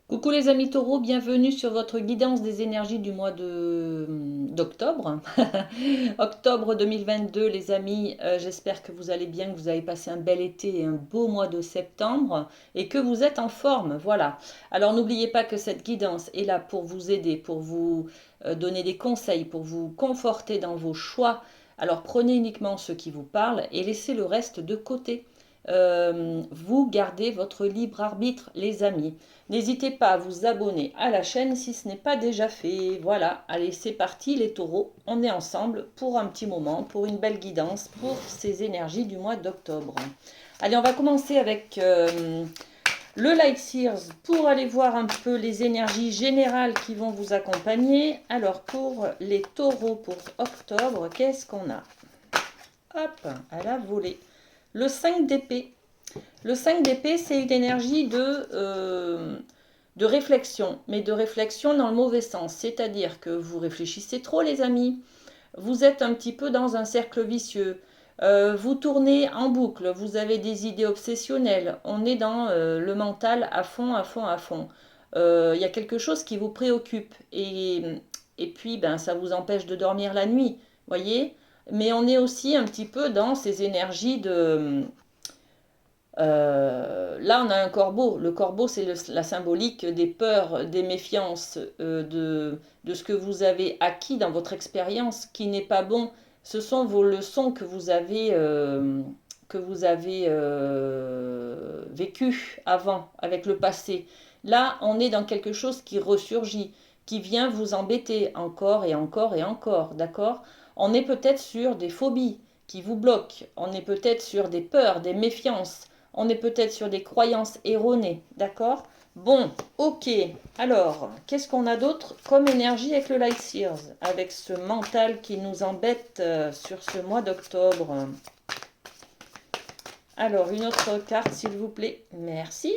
Coucou les amis taureaux, bienvenue sur votre guidance des énergies du mois d'octobre. Octobre 2022 les amis, j'espère que vous allez bien, que vous avez passé un bel été et un beau mois de septembre et que vous êtes en forme. Voilà. Alors n'oubliez pas que cette guidance est là pour vous aider, pour vous donner des conseils, pour vous conforter dans vos choix. Alors prenez uniquement ce qui vous parle et laissez le reste de côté. Vous gardez votre libre arbitre les amis. N'hésitez pas à vous abonner à la chaîne si ce n'est pas déjà fait. Voilà, allez, c'est parti les taureaux. On est ensemble pour un petit moment, pour une belle guidance, pour ces énergies du mois d'octobre. Allez, on va commencer avec le Light Sears pour aller voir un peu les énergies générales qui vont vous accompagner. Alors, pour les taureaux pour octobre, qu'est-ce qu'on a? Hop, elle a volé. Le 5 d'épée. Le 5 d'épée, c'est une énergie de réflexion, mais de réflexion dans le mauvais sens. C'est-à-dire que vous réfléchissez trop, les amis. Vous êtes un petit peu dans un cercle vicieux. Vous tournez en boucle. Vous avez des idées obsessionnelles. On est dans le mental à fond, à fond, à fond. Il y a quelque chose qui vous préoccupe. Et puis, ben, ça vous empêche de dormir la nuit. Voyez? Mais on est aussi un petit peu dans ces énergies de là, on a un corbeau. Le corbeau, c'est la symbolique des peurs, des méfiances, de ce que vous avez acquis dans votre expérience qui n'est pas bon. Ce sont vos leçons que vous avez vécues avant, avec le passé. Là, on est dans quelque chose qui ressurgit, qui vient vous embêter encore et encore et encore, d'accord? On est peut-être sur des phobies qui vous bloquent. On est peut-être sur des peurs, des méfiances. On est peut-être sur des croyances erronées, d'accord? Bon, ok. Alors, qu'est-ce qu'on a d'autre comme énergie avec le Light Sears, avec ce mental qui nous embête sur ce mois d'octobre? Alors, une autre carte, s'il vous plaît. Merci.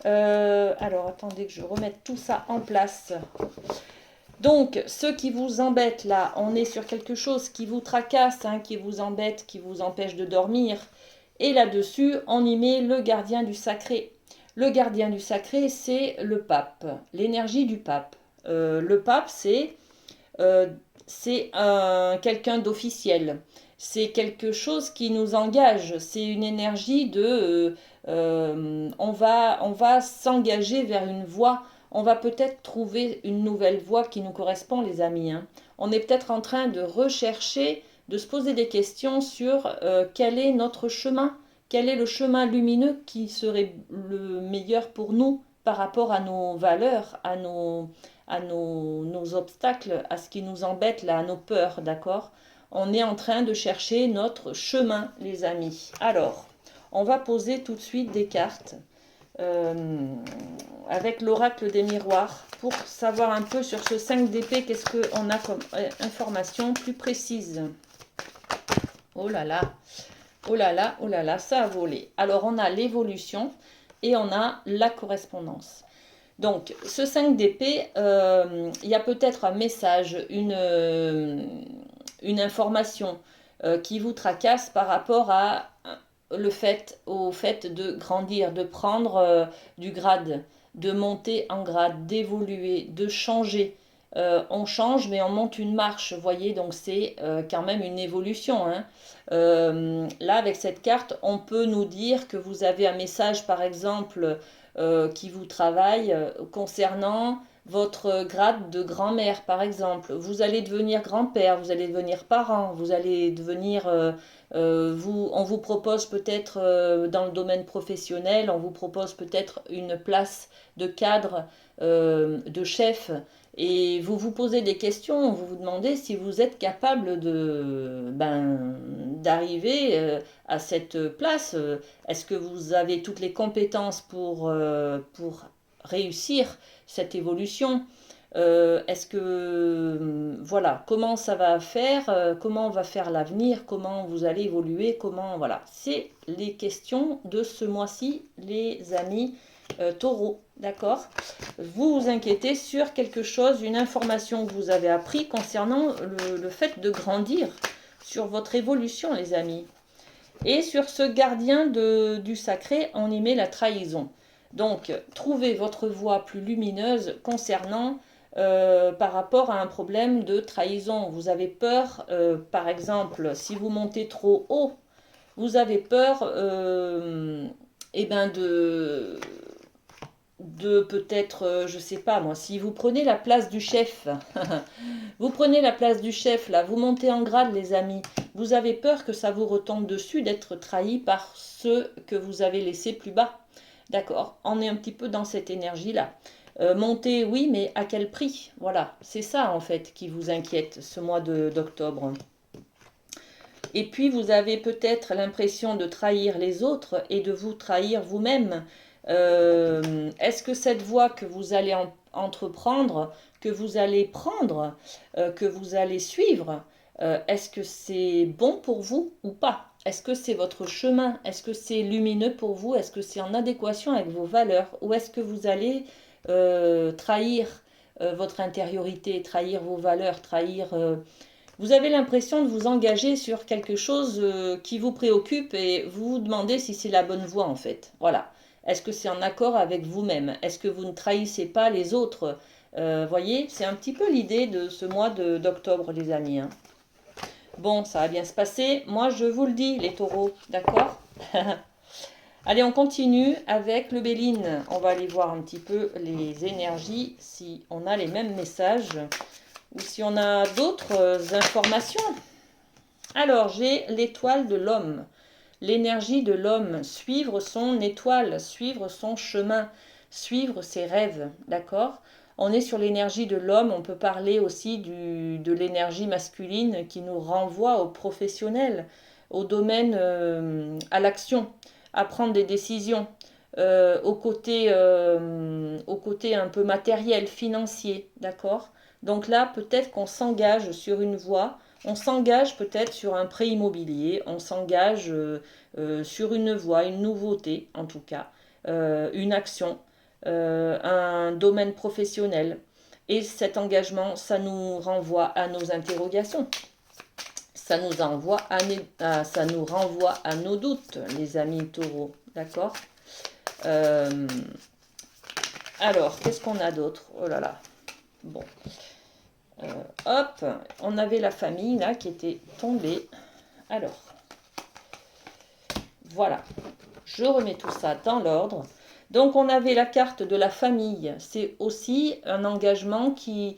Alors, attendez que je remette tout ça en place. Donc, ce qui vous embête là, on est sur quelque chose qui vous tracasse, hein, qui vous embête, qui vous empêche de dormir. Et là-dessus, on y met le gardien du sacré. Le gardien du sacré, c'est le pape, l'énergie du pape. Le pape, euh, c'est quelqu'un d'officiel. C'est quelque chose qui nous engage. C'est une énergie on va s'engager vers une voie. On va peut-être trouver une nouvelle voie qui nous correspond, les amis, hein. On est peut-être en train de rechercher, de se poser des questions sur quel est notre chemin, quel est le chemin lumineux qui serait le meilleur pour nous par rapport à nos valeurs, nos obstacles, à ce qui nous embête, là, à nos peurs, d'accord? On est en train de chercher notre chemin, les amis. Alors, on va poser tout de suite des cartes euh, avec l'oracle des miroirs pour savoir un peu sur ce 5 d'épée, qu'est-ce qu'on a comme information plus précise. Oh là là, oh là là, oh là là, ça a volé. Alors, on a l'évolution et on a la correspondance. Donc, ce 5 d'épée, il y a peut-être un message, une information qui vous tracasse par rapport au fait de grandir, de prendre du grade, de monter en grade, d'évoluer, de changer. On change, mais on monte une marche, vous voyez, donc c'est quand même une évolution, hein. Là, avec cette carte, on peut nous dire que vous avez un message, par exemple, qui vous travaille concernant votre grade de grand-mère, par exemple. Vous allez devenir grand-père, vous allez devenir parent, vous allez devenir... on vous propose peut-être dans le domaine professionnel, on vous propose peut-être une place de cadre, de chef, et vous vous posez des questions, vous vous demandez si vous êtes capable d'arriver à cette place. Est-ce que vous avez toutes les compétences pour réussir cette évolution? Est-ce que, voilà, comment ça va faire, comment on va faire l'avenir, comment vous allez évoluer, comment, voilà. C'est les questions de ce mois-ci, les amis taureaux, d'accord? Vous vous inquiétez sur quelque chose, une information que vous avez appris concernant le fait de grandir, sur votre évolution, les amis. Et sur ce gardien du sacré, on y met la trahison. Donc, trouvez votre voie plus lumineuse concernant par rapport à un problème de trahison. Vous avez peur, par exemple, si vous montez trop haut, vous avez peur eh ben de peut-être, je sais pas moi, si vous prenez la place du chef, vous prenez la place du chef, là, vous montez en grade, les amis, vous avez peur que ça vous retombe dessus, d'être trahi par ceux que vous avez laissés plus bas. D'accord, on est un petit peu dans cette énergie-là. Monter, oui, mais à quel prix? Voilà, c'est ça en fait qui vous inquiète ce mois d'octobre. Et puis vous avez peut-être l'impression de trahir les autres et de vous trahir vous-même. Est-ce que cette voie que vous allez entreprendre, que vous allez prendre, que vous allez suivre, est-ce que c'est bon pour vous ou pas? Est-ce que c'est votre chemin? Est-ce que c'est lumineux pour vous? Est-ce que c'est en adéquation avec vos valeurs? Ou est-ce que vous allez trahir votre intériorité, trahir vos valeurs, trahir... vous avez l'impression de vous engager sur quelque chose qui vous préoccupe et vous vous demandez si c'est la bonne voie en fait. Voilà. Est-ce que c'est en accord avec vous-même? Est-ce que vous ne trahissez pas les autres? Voyez, c'est un petit peu l'idée de ce mois d'octobre, les amis, hein. Bon, ça va bien se passer. Moi, je vous le dis, les taureaux, d'accord? Allez, on continue avec le Béline. On va aller voir un petit peu les énergies, si on a les mêmes messages ou si on a d'autres informations. Alors, j'ai l'étoile de l'homme. L'énergie de l'homme, suivre son étoile, suivre son chemin, suivre ses rêves, d'accord? On est sur l'énergie de l'homme, on peut parler aussi de l'énergie masculine qui nous renvoie au professionnel, au domaine, à l'action, à prendre des décisions, au côté un peu matériel, financier, d'accord? Donc là, peut-être qu'on s'engage sur une voie, on s'engage peut-être sur un prêt immobilier, on s'engage sur une voie, une nouveauté en tout cas, une action, un domaine professionnel. Et cet engagement, ça nous renvoie à nos interrogations. Ça nous renvoie à nos doutes, les amis taureaux. D'accord? euh, Alors, qu'est-ce qu'on a d'autre? Oh là là. Bon. Hop, on avait la famille là qui était tombée. Alors, voilà. Je remets tout ça dans l'ordre. Donc, on avait la carte de la famille. C'est aussi un engagement qui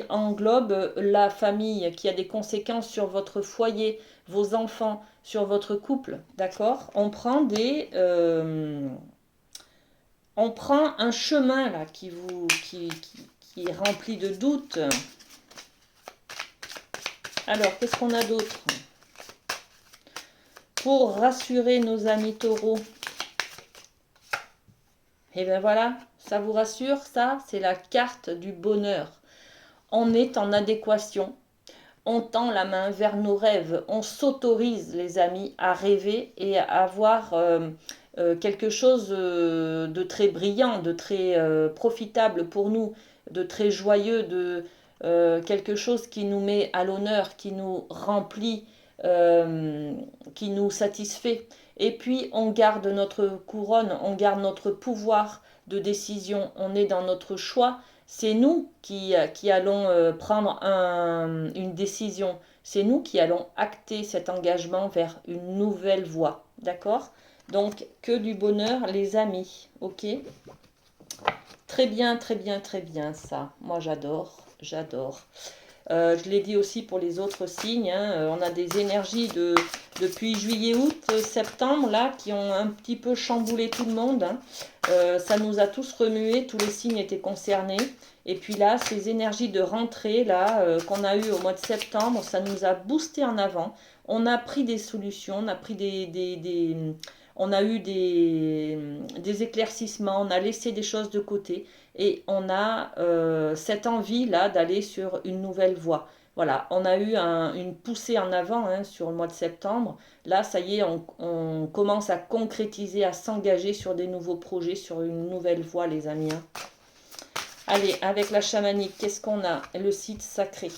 englobe la famille, qui a des conséquences sur votre foyer, vos enfants, sur votre couple. D'accord? On prend un chemin là qui est rempli de doutes. Alors, qu'est-ce qu'on a d'autre? Pour rassurer nos amis taureaux. Et bien voilà, ça vous rassure, ça, c'est la carte du bonheur. On est en adéquation. On tend la main vers nos rêves. On s'autorise, les amis, à rêver et à avoir quelque chose de très brillant, de très profitable pour nous, de très joyeux, de quelque chose qui nous met à l'honneur, qui nous remplit, qui nous satisfait. Et puis on garde notre couronne, on garde notre pouvoir de décision, on est dans notre choix. C'est nous qui allons prendre une décision. C'est nous qui allons acter cet engagement vers une nouvelle voie. D'accord? Donc, que du bonheur, les amis. Ok? Très bien, très bien, très bien, ça. Moi, j'adore, j'adore. Je l'ai dit aussi pour les autres signes, hein, on a des énergies depuis juillet, août, septembre, là, qui ont un petit peu chamboulé tout le monde, hein. Ça nous a tous remués, tous les signes étaient concernés. Et puis là, ces énergies de rentrée, là, qu'on a eues au mois de septembre, ça nous a boosté en avant. On a pris des solutions, on a pris on a eu des éclaircissements, on a laissé des choses de côté et on a cette envie-là d'aller sur une nouvelle voie. Voilà, on a eu une poussée en avant, hein, sur le mois de septembre. Là, ça y est, on commence à concrétiser, à s'engager sur des nouveaux projets, sur une nouvelle voie, les amis, hein. Allez, avec la chamanique, qu'est-ce qu'on a? Le site sacré.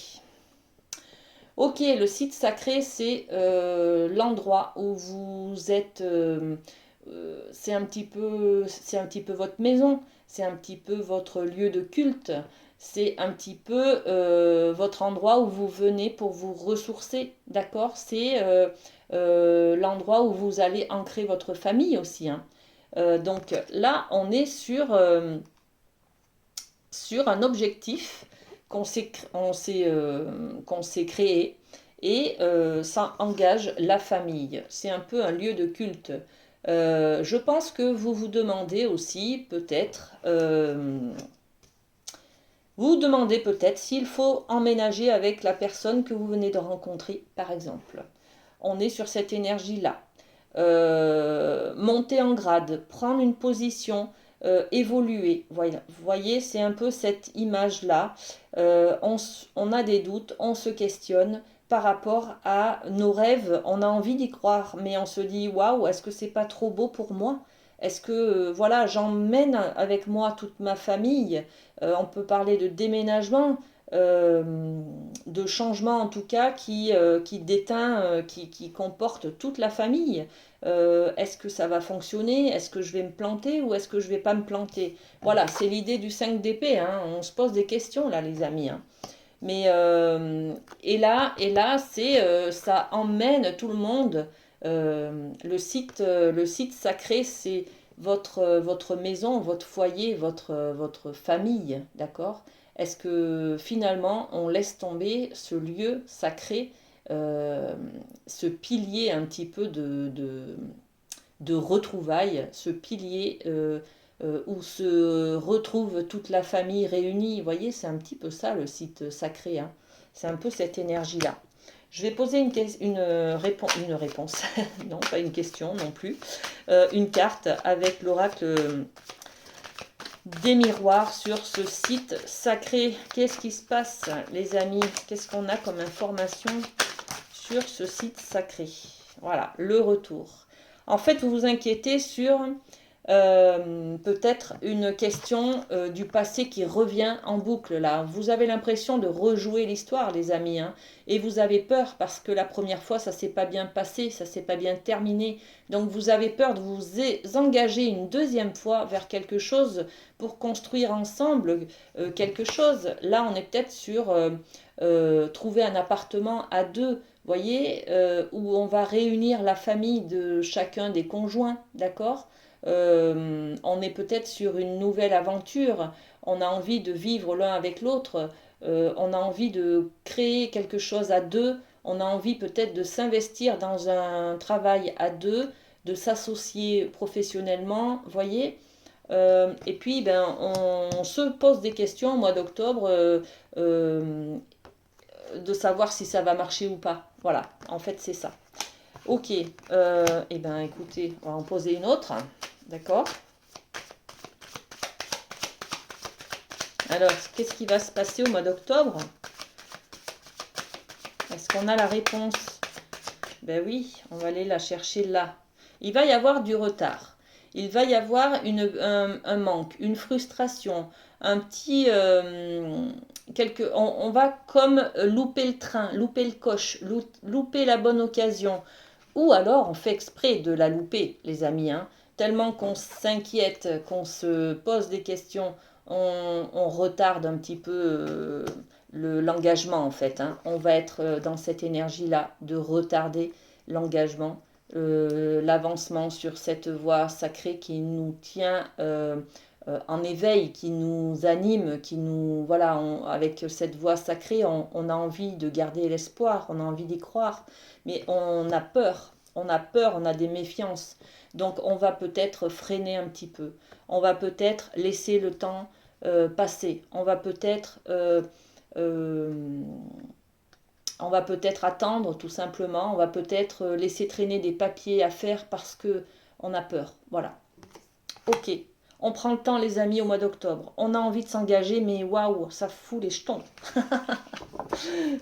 Ok, le site sacré, c'est l'endroit où vous êtes, c'est un petit peu, votre maison, c'est un petit peu votre lieu de culte, c'est un petit peu votre endroit où vous venez pour vous ressourcer, d'accord? C'est l'endroit où vous allez ancrer votre famille aussi, hein. Donc là, on est sur un objectif qu'on s'est créé et ça engage la famille. C'est un peu un lieu de culte. Je pense que vous vous demandez aussi peut-être, s'il faut emménager avec la personne que vous venez de rencontrer, par exemple. On est sur cette énergie-là. Monter en grade, prendre une position, évoluer. Voilà. Vous voyez, c'est un peu cette image-là. On a des doutes, on se questionne par rapport à nos rêves. On a envie d'y croire, mais on se dit, waouh, est-ce que c'est pas trop beau pour moi? Est-ce que, voilà, j'emmène avec moi toute ma famille? On peut parler de déménagement, de changement en tout cas qui comporte toute la famille. Est-ce que ça va fonctionner? Est-ce que je vais me planter ou est-ce que je vais pas me planter? Voilà, c'est l'idée du 5 d'épée, hein. On se pose des questions là, les amis, hein. Mais ça emmène tout le monde. Le site sacré, c'est votre maison, votre foyer, votre famille, d'accord? Est-ce que finalement on laisse tomber ce lieu sacré, euh, ce pilier un petit peu de retrouvailles, ce pilier où se retrouve toute la famille réunie? Vous voyez, c'est un petit peu ça le site sacré, hein. C'est un peu cette énergie-là. Je vais poser une réponse, non pas une question non plus, une carte avec l'oracle des miroirs sur ce site sacré. Qu'est-ce qui se passe, les amis? Qu'est-ce qu'on a comme information sur ce site sacré? Voilà, le retour. En fait, vous vous inquiétez sur peut-être une question du passé qui revient en boucle là. Vous avez l'impression de rejouer l'histoire, les amis, hein, et vous avez peur parce que la première fois ça s'est pas bien passé, ça s'est pas bien terminé. Donc vous avez peur de vous engager une deuxième fois vers quelque chose pour construire ensemble quelque chose. Là, on est peut-être sur trouver un appartement à deux. Voyez, où on va réunir la famille de chacun des conjoints, d'accord? On est peut-être sur une nouvelle aventure, on a envie de vivre l'un avec l'autre, on a envie de créer quelque chose à deux, on a envie peut-être de s'investir dans un travail à deux, de s'associer professionnellement, voyez. Et puis, ben, on se pose des questions au mois d'octobre de savoir si ça va marcher ou pas. Voilà, en fait, c'est ça. Ok, et ben écoutez, on va en poser une autre. D'accord. Alors, qu'est-ce qui va se passer au mois d'octobre? Est-ce qu'on a la réponse? Ben oui, on va aller la chercher là. Il va y avoir du retard. Il va y avoir un manque, une frustration, un petit... on va comme louper le train, louper le coche, louper la bonne occasion. Ou alors on fait exprès de la louper, les amis, hein. Tellement qu'on s'inquiète, qu'on se pose des questions, on retarde un petit peu l'engagement en fait, hein. On va être dans cette énergie-là de retarder l'engagement, l'avancement sur cette voie sacrée qui nous tient en éveil, qui nous anime, qui nous... Voilà, avec cette voie sacrée, on a envie de garder l'espoir, on a envie d'y croire, mais on a peur, on a des méfiances. Donc on va peut-être freiner un petit peu, on va peut-être laisser le temps passer, euh, on va peut-être attendre tout simplement, on va peut-être laisser traîner des papiers à faire parce que on a peur. Voilà. Ok, on prend le temps les amis au mois d'octobre. On a envie de s'engager mais waouh, ça fout les jetons.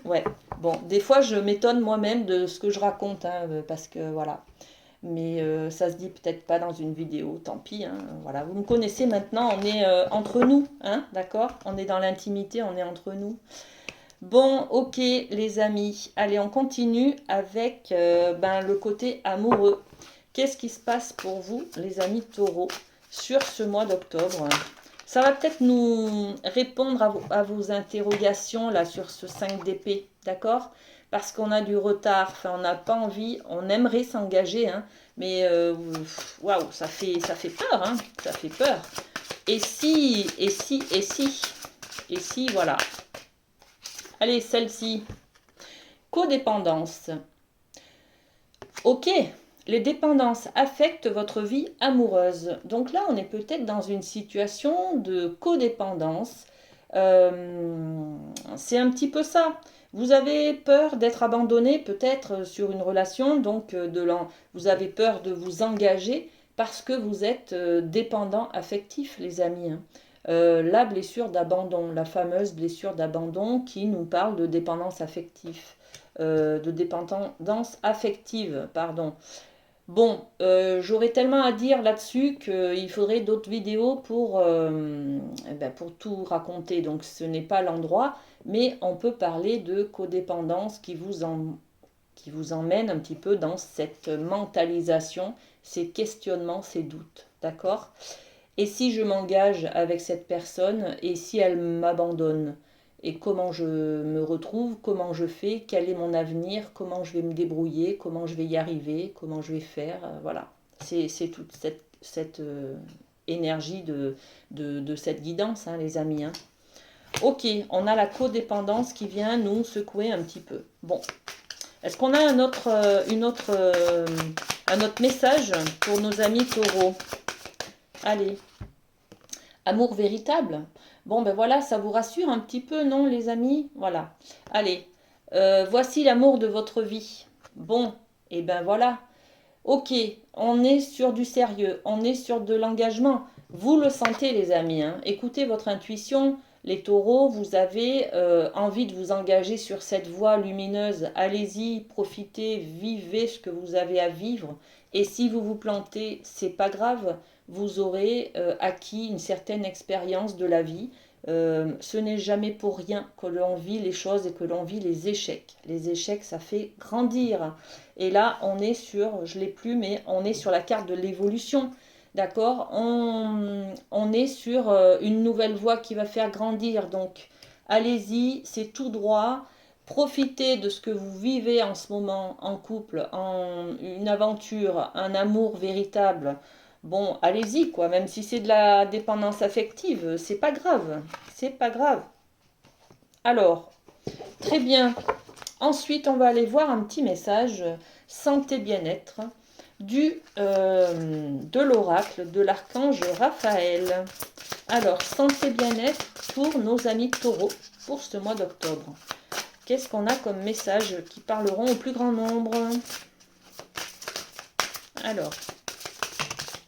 Ouais, bon, des fois je m'étonne moi-même de ce que je raconte, hein, parce que voilà. Mais ça se dit peut-être pas dans une vidéo, tant pis, hein, voilà. Vous me connaissez maintenant, on est entre nous, hein, d'accord? On est dans l'intimité, on est entre nous. Bon, ok les amis, allez on continue avec le côté amoureux. Qu'est-ce qui se passe pour vous, les amis taureaux, sur ce mois d'octobre? Ça va peut-être nous répondre à vos interrogations là sur ce 5 d'épée, d'accord? Parce qu'on a du retard, enfin on n'a pas envie, on aimerait s'engager, hein, mais waouh, ça fait peur, hein, ça fait peur. Et si, et si, et si, et si, voilà. Allez, celle-ci. Codépendance. Ok, les dépendances affectent votre vie amoureuse. Donc là, on est peut-être dans une situation de codépendance. C'est un petit peu ça. Vous avez peur d'être abandonné peut-être sur une relation, donc vous avez peur de vous engager parce que vous êtes dépendant affectif, les amis, hein. La blessure d'abandon, la fameuse blessure d'abandon qui nous parle de dépendance affective. De dépendance affective, pardon. Bon, j'aurais tellement à dire là-dessus qu'il faudrait d'autres vidéos pour tout raconter. Donc ce n'est pas l'endroit, mais on peut parler de codépendance qui vous emmène un petit peu dans cette mentalisation, ces questionnements, ces doutes. D'accord? Et si je m'engage avec cette personne et si elle m'abandonne? Et comment je me retrouve, comment je fais, quel est mon avenir, comment je vais me débrouiller, comment je vais y arriver, comment je vais faire, voilà. C'est toute cette énergie de cette guidance, hein, les amis, hein. Ok, on a la codépendance qui vient nous secouer un petit peu. Bon, est-ce qu'on a un autre message pour nos amis taureaux? Allez. Amour véritable. Bon, ben voilà, ça vous rassure un petit peu, non, les amis? Voilà. Allez, voici l'amour de votre vie. Bon, et ben voilà. Ok, on est sur du sérieux, on est sur de l'engagement. Vous le sentez, les amis, hein. Écoutez votre intuition. Les taureaux, vous avez envie de vous engager sur cette voie lumineuse. Allez-y, profitez, vivez ce que vous avez à vivre. Et si vous vous plantez, c'est pas grave. Vous aurez acquis une certaine expérience de la vie. Ce n'est jamais pour rien que l'on vit les choses et que l'on vit les échecs. Les échecs, ça fait grandir. Et là, on est sur, je ne l'ai plus, mais on est sur la carte de l'évolution. D'accord? On est sur une nouvelle voie qui va faire grandir. Donc, allez-y, c'est tout droit. Profitez de ce que vous vivez en ce moment en couple, en une aventure, un amour véritable. Bon, allez-y, quoi. Même si c'est de la dépendance affective, c'est pas grave. C'est pas grave. Alors, très bien. Ensuite, on va aller voir un petit message santé bien-être de l'oracle de l'archange Raphaël. Alors, santé bien-être pour nos amis taureaux pour ce mois d'octobre. Qu'est-ce qu'on a comme message qui parleront au plus grand nombre? Alors,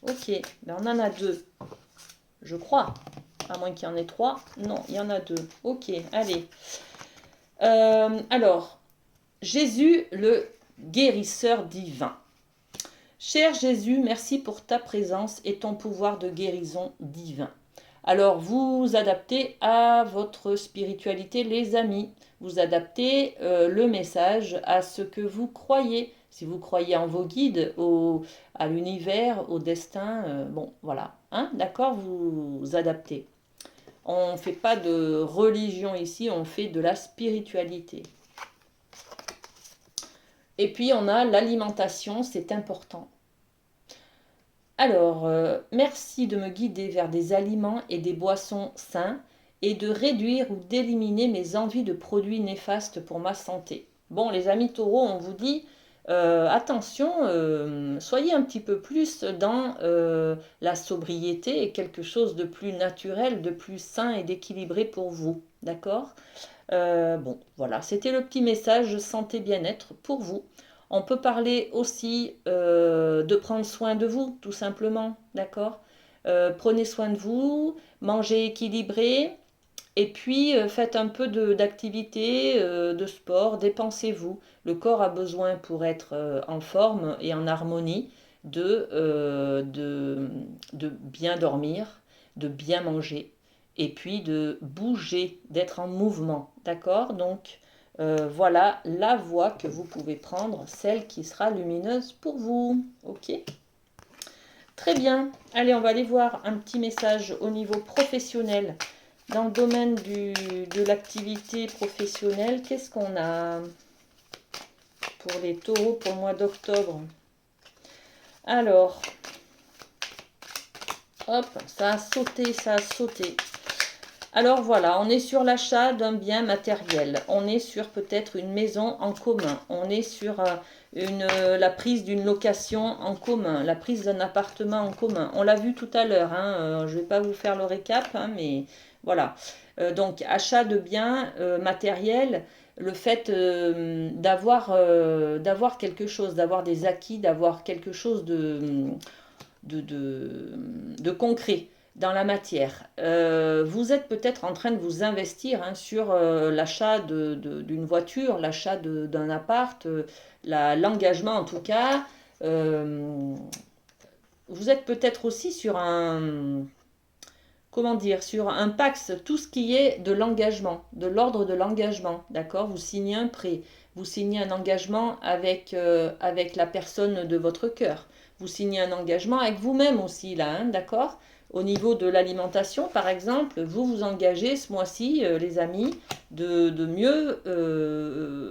ok, ben on en a deux, je crois. À moins qu'il y en ait trois. Non, il y en a deux. Ok, allez. Alors, Jésus, le guérisseur divin. Cher Jésus, merci pour ta présence et ton pouvoir de guérison divin. Alors, vous adaptez à votre spiritualité, les amis. Vous adaptez le message à ce que vous croyez. Si vous croyez en vos guides, à l'univers, au destin, bon, voilà. Hein, d'accord, vous adaptez. On ne fait pas de religion ici, on fait de la spiritualité. Et puis, on a l'alimentation, c'est important. Alors, merci de me guider vers des aliments et des boissons sains et de réduire ou d'éliminer mes envies de produits néfastes pour ma santé. Bon, les amis taureaux, on vous dit, attention, soyez un petit peu plus dans la sobriété et quelque chose de plus naturel, de plus sain et d'équilibré pour vous. D'accord? Bon, voilà, c'était le petit message santé bien-être pour vous. On peut parler aussi de prendre soin de vous, tout simplement, d'accord? Prenez soin de vous, mangez équilibré, et puis faites un peu d'activité, de sport, dépensez-vous. Le corps a besoin pour être en forme et en harmonie de bien dormir, de bien manger, et puis de bouger, d'être en mouvement, d'accord? Donc voilà la voie que vous pouvez prendre, celle qui sera lumineuse pour vous, ok? Très bien. Allez, on va aller voir un petit message au niveau professionnel. Dans le domaine de l'activité professionnelle, qu'est-ce qu'on a pour les taureaux pour le mois d'octobre? Alors, hop, ça a sauté, ça a sauté. Alors voilà, on est sur l'achat d'un bien matériel. On est sur peut-être une maison en commun. On est sur la prise d'une location en commun, la prise d'un appartement en commun. On l'a vu tout à l'heure, hein, je ne vais pas vous faire le récap, hein, mais voilà. Donc achat de biens matériels, le fait d'avoir quelque chose, d'avoir des acquis, d'avoir quelque chose de concret dans la matière. Vous êtes peut-être en train de vous investir hein, sur l'achat d'une voiture, l'achat d'un appart, l'engagement en tout cas. Vous êtes peut-être aussi sur un, comment dire, sur un PAX, tout ce qui est de l'engagement, de l'ordre de l'engagement, d'accord? Vous signez un prêt, vous signez un engagement avec la personne de votre cœur, vous signez un engagement avec vous-même aussi, là, hein, d'accord? Au niveau de l'alimentation, par exemple, vous vous engagez ce mois-ci, les amis, de mieux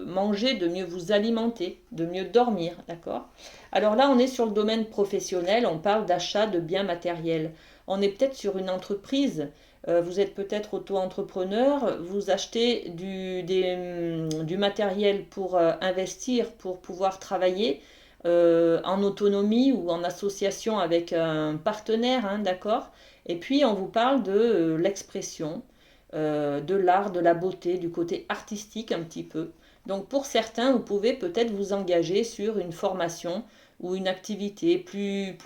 manger, de mieux vous alimenter, de mieux dormir, d'accord? Alors là, on est sur le domaine professionnel, on parle d'achat de biens matériels. On est peut-être sur une entreprise, vous êtes peut-être auto-entrepreneur, vous achetez du matériel pour investir, pour pouvoir travailler en autonomie ou en association avec un partenaire, hein, d'accord? Et puis on vous parle de l'expression, de l'art, de la beauté, du côté artistique un petit peu. Donc pour certains, vous pouvez peut-être vous engager sur une formation ou une activité plus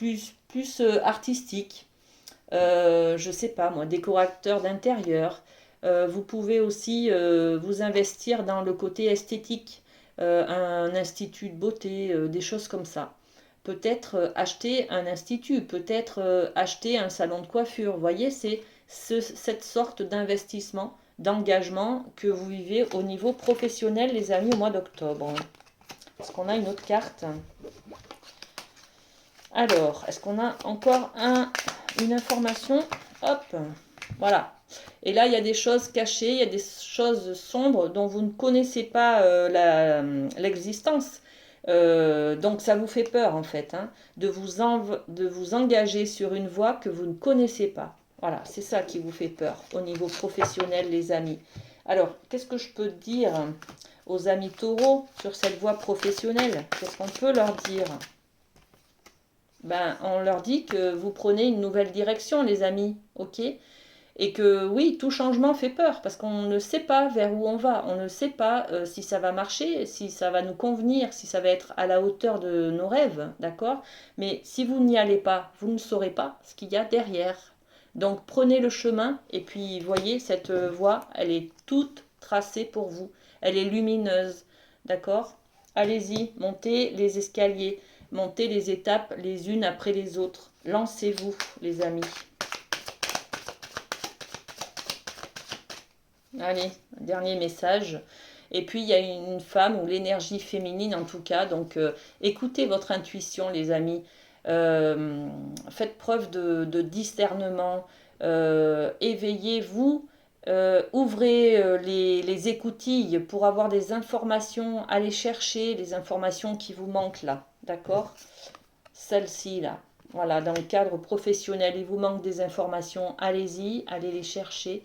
artistique. Je sais pas moi, décorateur d'intérieur. Vous pouvez aussi vous investir dans le côté esthétique, un institut de beauté, des choses comme ça. Peut-être acheter un institut, peut-être acheter un salon de coiffure. Vous voyez, c'est cette sorte d'investissement, d'engagement que vous vivez au niveau professionnel, les amis, au mois d'octobre. Est-ce qu'on a une autre carte? Alors, est-ce qu'on a encore une information? Hop, voilà. Et là, il y a des choses cachées, il y a des choses sombres dont vous ne connaissez pas l'existence. Donc ça vous fait peur en fait, hein, de vous engager sur une voie que vous ne connaissez pas. Voilà, c'est ça qui vous fait peur au niveau professionnel, les amis. Alors, qu'est-ce que je peux dire aux amis taureaux sur cette voie professionnelle? Qu'est-ce qu'on peut leur dire? Ben, on leur dit que vous prenez une nouvelle direction, les amis, ok? Et que oui, tout changement fait peur parce qu'on ne sait pas vers où on va, on ne sait pas si ça va marcher, si ça va nous convenir, si ça va être à la hauteur de nos rêves, d'accord? Mais si vous n'y allez pas, vous ne saurez pas ce qu'il y a derrière. Donc prenez le chemin et puis voyez, cette voie, elle est toute tracée pour vous, elle est lumineuse, d'accord? Allez-y, montez les escaliers, montez les étapes les unes après les autres. Lancez-vous, les amis. Allez, dernier message. Et puis, il y a une femme ou l'énergie féminine en tout cas. Donc, écoutez votre intuition, les amis. Faites preuve de discernement. Éveillez-vous. Ouvrez les écoutilles pour avoir des informations. Allez chercher les informations qui vous manquent là. D'accord? Celles-ci là. Voilà, dans le cadre professionnel, il vous manque des informations. Allez-y, allez les chercher.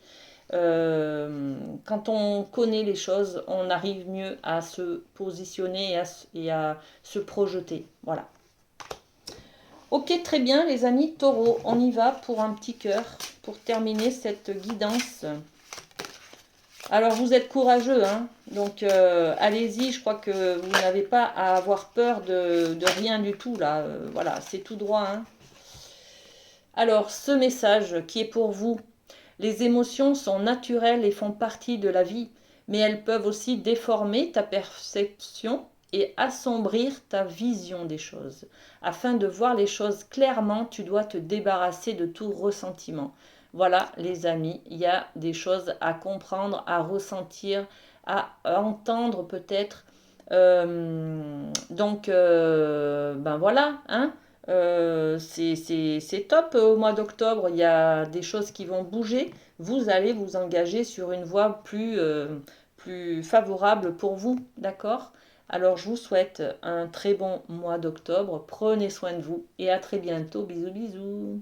Quand on connaît les choses, on arrive mieux à se positionner et à se projeter. Voilà. Ok, très bien les amis taureaux, on y va pour un petit cœur, pour terminer cette guidance. Alors vous êtes courageux, hein, donc allez-y, je crois que vous n'avez pas à avoir peur de rien du tout là. Voilà, c'est tout droit. Hein. Alors ce message qui est pour vous. Les émotions sont naturelles et font partie de la vie, mais elles peuvent aussi déformer ta perception et assombrir ta vision des choses. Afin de voir les choses clairement, tu dois te débarrasser de tout ressentiment. Voilà, les amis, il y a des choses à comprendre, à ressentir, à entendre peut-être. Ben voilà, hein. C'est top au mois d'octobre. Il y a des choses qui vont bouger. Vous allez vous engager sur une voie plus favorable pour vous, d'accord? Alors, je vous souhaite un très bon mois d'octobre. Prenez soin de vous et à très bientôt. Bisous, bisous.